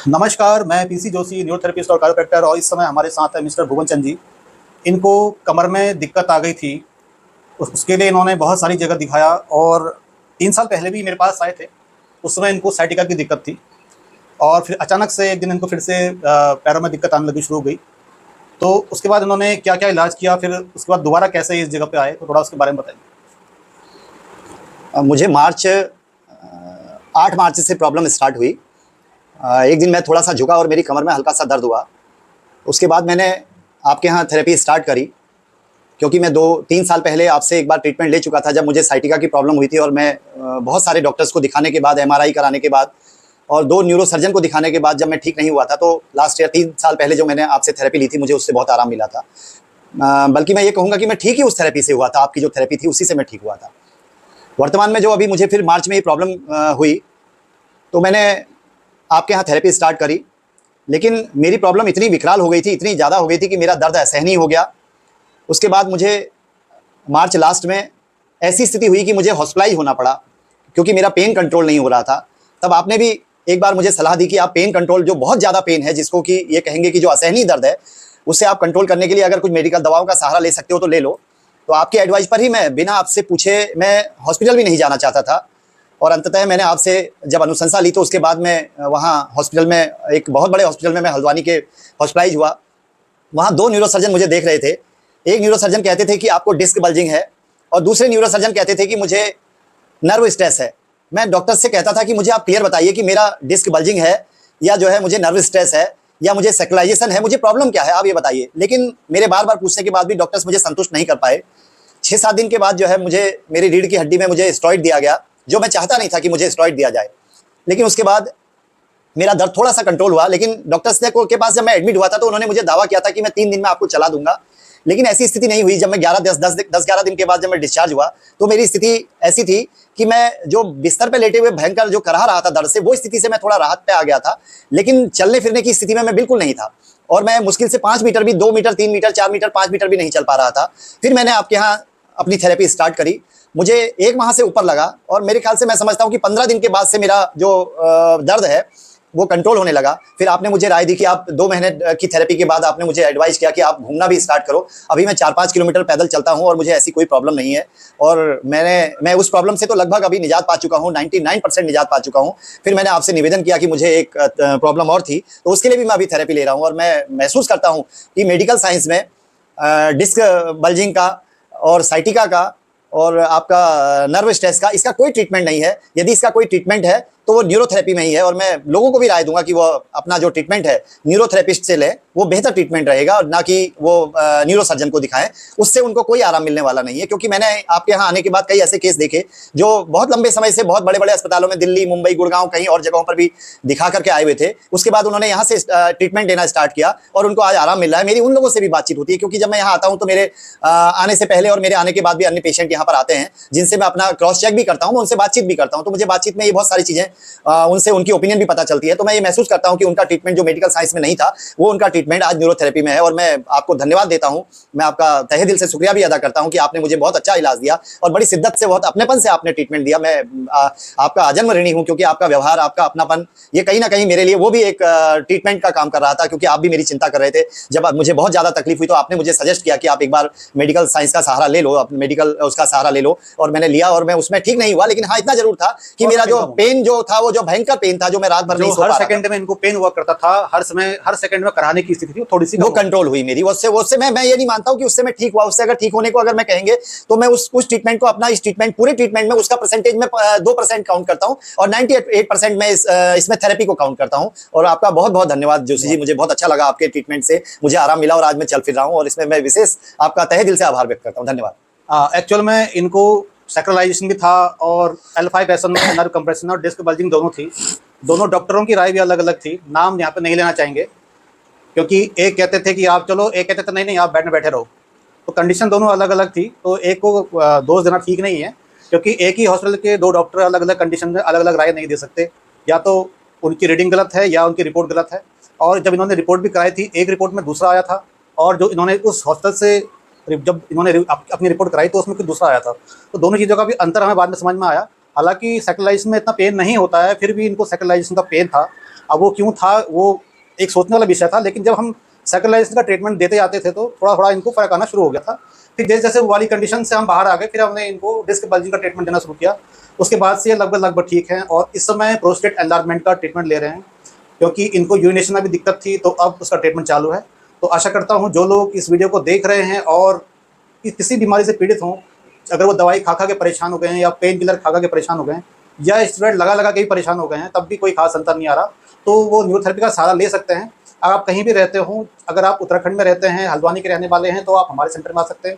नमस्कार, मैं PC Joshi, neurotherapist और कायोप्रैक्टर और इस समय हमारे साथ है मिस्टर भुवन चंद जी। इनको कमर में दिक्कत आ गई थी, उसके लिए इन्होंने बहुत सारी जगह दिखाया और 3 साल पहले भी मेरे पास आए थे। उस समय इनको साइटिका की दिक्कत थी और फिर अचानक से एक दिन इनको फिर से पैरों में दिक्कत आने लगी शुरू हो गई। तो उसके बाद इन्होंने क्या-क्या इलाज किया, फिर उसके बाद दोबारा कैसे इस जगह पे आए, तो थोड़ा उसके बारे में बताइए? मुझे 8 मार्च से प्रॉब्लम स्टार्ट हुई। एक दिन मैं थोड़ा-सा झुका और मेरी कमर में हल्का-सा दर्द हुआ। उसके बाद मैंने आपके यहाँ थेरेपी स्टार्ट करी, क्योंकि मैं 2-3 साल पहले आपसे एक बार ट्रीटमेंट ले चुका था, जब मुझे साइटिका की प्रॉब्लम हुई थी और मैं बहुत सारे डॉक्टर्स को दिखाने के बाद, एमआरआई कराने के बाद और 2 न्यूरोसर्जन को दिखाने के बाद जब मैं ठीक नहीं हुआ था, तो लास्ट ईयर 3 साल पहले जो मैंने आपसे थेरेपी ली थी, मुझे उससे बहुत आराम मिला था। बल्कि मैं ये कहूँगा कि मैं ठीक ही उस थेरेपी से हुआ था, आपकी जो थेरेपी थी, उसी से मैं ठीक हुआ था। वर्तमान में जो अभी मुझे फिर मार्च में ये प्रॉब्लम हुई, तो मैंने आपके यहाँ थेरेपी स्टार्ट करी, लेकिन मेरी प्रॉब्लम इतनी विकराल हो गई थी, इतनी ज़्यादा हो गई थी कि मेरा दर्द असहनीय हो गया। उसके बाद मुझे मार्च लास्ट में ऐसी स्थिति हुई कि मुझे हॉस्पिटलाइज होना पड़ा, क्योंकि मेरा पेन कंट्रोल नहीं हो रहा था। तब आपने भी एक बार मुझे सलाह दी कि आप पेन कंट्रोल, जो बहुत ज़्यादा पेन है, जिसको कि ये कहेंगे कि जो असहनीय दर्द है, उससे आप कंट्रोल करने के लिए अगर कुछ मेडिकल दवाओं का सहारा ले सकते हो तो ले लो। तो आपकी एडवाइस पर ही मैं बिना आपसे पूछे, मैं हॉस्पिटल भी नहीं जाना चाहता था और अंततः मैंने आपसे जब अनुशंसा ली, तो उसके बाद मैं वहाँ हॉस्पिटल में, एक बहुत बड़े हॉस्पिटल में मैं हल्द्वानी के हॉस्पिटलाइज हुआ। वहाँ 2 न्यूरोसर्जन मुझे देख रहे थे। एक न्यूरोसर्जन कहते थे कि आपको डिस्क बल्जिंग है और दूसरे न्यूरोसर्जन कहते थे कि मुझे नर्व स्ट्रेस है। मैं डॉक्टर से कहता था कि मुझे आप क्लियर बताइए कि मेरा डिस्क बल्जिंग है या जो है मुझे नर्व स्ट्रेस है या मुझे सेक्युलाइजेशन है, मुझे प्रॉब्लम क्या है, आप ये बताइए। लेकिन मेरे बार-बार पूछने के बाद भी डॉक्टर्स मुझे संतुष्ट नहीं कर पाए। 6-7 दिन के बाद जो है मुझे मेरी रीढ़ की हड्डी में मुझे स्टेरॉइड दिया गया, जो मैं चाहता नहीं था कि मुझे स्टेरॉइड दिया जाए। लेकिन उसके बाद मेरा दर्द थोड़ा-सा कंट्रोल हुआ, लेकिन डॉक्टर्स के पास जब मैं एडमिट हुआ था, तो उन्होंने मुझे दावा किया था कि मैं 3 दिन में आपको चला दूँगा। लेकिन ऐसी स्थिति नहीं हुई। जब मैं 10-11 दिन के बाद जब मैं डिस्चार्ज हुआ, तो मेरी स्थिति ऐसी थी कि मैं जो बिस्तर पे लेटे हुए भयंकर जो कराह रहा था दर्द से, वो स्थिति से मैं थोड़ा राहत पे आ गया था। लेकिन चलने-फिरने की स्थिति में मैं बिल्कुल नहीं था और मैं मुश्किल से 5 मीटर भी, 2 मीटर, 3 मीटर, 4 मीटर, 5 मीटर भी नहीं चल पा रहा था। फिर मैंने आपके यहाँ अपनी थेरेपी स्टार्ट करी। मुझे 1 माह से ऊपर लगा और मेरे ख्याल से मैं समझता हूँ कि 15 दिन के बाद से मेरा जो दर्द है, वो कंट्रोल होने लगा। फिर आपने मुझे राय दी कि आप 2 महीने की थेरेपी के बाद आपने मुझे एडवाइस किया कि आप घूमना भी स्टार्ट करो। अभी मैं 4-5 किलोमीटर पैदल चलता हूँ और मुझे ऐसी कोई प्रॉब्लम नहीं है और मैं उस प्रॉब्लम से तो लगभग अभी निजात पा चुका हूँ, 99% निजात पा चुका हूँ। फिर मैंने आपसे निवेदन किया कि मुझे एक प्रॉब्लम और थी, तो उसके लिए भी मैं अभी थेरेपी ले रहा हूँ और मैं महसूस करता हूँ कि मेडिकल साइंस में डिस्क बल्जिंग का और साइटिका का और आपका नर्व स्ट्रेस का, इसका कोई ट्रीटमेंट नहीं है। यदि इसका कोई ट्रीटमेंट है तो वो न्यूरोथेरेपी में ही है और मैं लोगों को भी राय दूंगा कि वो अपना जो ट्रीटमेंट है न्यूरोथेरेपिस्ट से लें, वो बेहतर ट्रीटमेंट रहेगा और ना कि वो न्यूरोसर्जन को दिखाएं। उससे उनको कोई आराम मिलने वाला नहीं है, क्योंकि मैंने आपके यहाँ आने के बाद कई ऐसे केस देखे जो बहुत लंबे समय से बहुत बड़े बड़े अस्पतालों में, दिल्ली, मुंबई, गुड़गांव, कहीं और जगहों पर भी दिखा करके आए हुए थे। उसके बाद उन्होंने यहाँ से ट्रीटमेंट लेना स्टार्ट किया और उनको आज आराम मिल रहा है। मेरी उन लोगों से भी बातचीत होती है, क्योंकि जब मैं यहाँ आता हूँ तो मेरे आने से पहले और मेरे आने के बाद भी अन्य पेशेंट यहाँ पर आते हैं, जिनसे मैं अपना क्रॉस चेक भी करता हूँ, मैं उनसे बातचीत भी करता हूँ। तो मुझे बातचीत में ये बहुत सारी चीजें उनसे उनकी ओपिनियन भी पता चलती है। तो मैं ये महसूस करता हूं कि उनका ट्रीटमेंट जो मेडिकल साइंस में नहीं था, वो उनका ट्रीटमेंट आज न्यूरोथेरेपी में है और मैं आपको धन्यवाद देता हूं। मैं आपका तहे दिल से शुक्रिया भी अदा करता हूं कि आपने मुझे बहुत अच्छा इलाज दिया और बड़ी शिद्दत से, बहुत अपनेपन से आपने ट्रीटमेंट दिया। मैं आपका आजन्म ऋणी हूं, क्योंकि आपका व्यवहार, आपका अपनापन, ये कहीं ना कहीं मेरे लिए वो भी एक ट्रीटमेंट का काम कर रहा था, क्योंकि आप भी मेरी चिंता कर रहे थे। जब मुझे बहुत ज्यादा तकलीफ हुई तो आपने मुझे सजेस्ट किया कि आप एक बार मेडिकल साइंस का सहारा ले लो, मेडिकल उसका सहारा ले लो, और मैंने लिया और मैं उसमें ठीक नहीं हुआ। लेकिन हाँ, इतना जरूर था कि मेरा जो पेन जो था, वो जो भयंकर पेन था, जो मैं रात भर नहीं सो पा रहा था, हर सेकंड में इनको पेन हुआ करता था, हर समय हर सेकंड में कराने की स्थिति थी, थोड़ी सी वो कंट्रोल हुई मेरी। उससे मैं ये नहीं मानता हूं कि उससे मैं ठीक हुआ। उससे अगर ठीक होने को अगर मैं कहेंगे तो मैं उस ट्रीटमेंट को, अपना इस ट्रीटमेंट, पूरे ट्रीटमेंट में उसका परसेंटेज में 2% काउंट करता हूं और 98% में इसमें थेरेपी को काउंट करता हूं। और आपका बहुत बहुत धन्यवाद जोशी जी, मुझे बहुत अच्छा लगा आपके ट्रीटमेंट से, मुझे आराम मिला और आज मैं चल फिर रहा हूं और इसमें मैं विशेष आपका तहे दिल से आभार व्यक्त करता हूं। धन्यवाद। एक्चुअल में इनको सैक्रलाइजेशन भी था और L5-S1 में नर्व कंप्रेशन और डिस्क बल्जिंग दोनों थी। दोनों डॉक्टरों की राय भी अलग अलग थी, नाम यहाँ पे नहीं लेना चाहेंगे, क्योंकि एक कहते थे कि आप चलो, एक कहते थे नहीं नहीं आप बेड में बैठे रहो। तो कंडीशन दोनों अलग अलग थी, तो एक को दोष देना ठीक नहीं है, क्योंकि एक ही हॉस्पिटल के 2 डॉक्टर अलग अलग कंडीशन में अलग अलग राय नहीं दे सकते। या तो उनकी रीडिंग गलत है या उनकी रिपोर्ट गलत है। और जब इन्होंने रिपोर्ट भी कराई थी, एक रिपोर्ट में दूसरा आया था, और जो इन्होंने उस हॉस्पिटल से जब इन्होंने अपनी रिपोर्ट कराई तो उसमें कुछ दूसरा आया था। तो दोनों चीज़ों का भी अंतर हमें बाद में समझ में आया। हालांकि सैक्रलाइजेशन में इतना पेन नहीं होता है, फिर भी इनको सैक्रलाइजेशन का पेन था। अब वो क्यों था, वो एक सोचने वाला विषय था। लेकिन जब हम सैक्रलाइजेशन का ट्रीटमेंट देते जाते थे तो थोड़ा थोड़ा इनको फ़र्क आना शुरू हो गया था। फिर जैसे जैसे वो वाली कंडीशन से हम बाहर आ गए, फिर हमने इनको डिस्क बल्जिंग का ट्रीटमेंट देना शुरू किया। उसके बाद से ये लगभग ठीक हैं और इस समय प्रोस्टेट एनलार्जमेंट का ट्रीटमेंट ले रहे हैं, क्योंकि इनको यूरिनेशन में भी दिक्कत थी, तो अब उसका ट्रीटमेंट चालू है। तो आशा करता हूँ जो लोग इस वीडियो को देख रहे हैं और किसी बीमारी से पीड़ित हों, अगर वो दवाई खा खा के परेशान हो गए हैं या पेन किलर खा खा के परेशान हो गए हैं या स्टेरॉइड लगा लगा के भी परेशान हो गए हैं, तब भी कोई खास अंतर नहीं आ रहा, तो वो न्यूरोथेरेपी का सहारा ले सकते हैं। अब आप कहीं भी रहते हों, अगर आप उत्तराखंड में रहते हैं, हल्द्वानी के रहने वाले हैं, तो आप हमारे सेंटर में आ सकते हैं।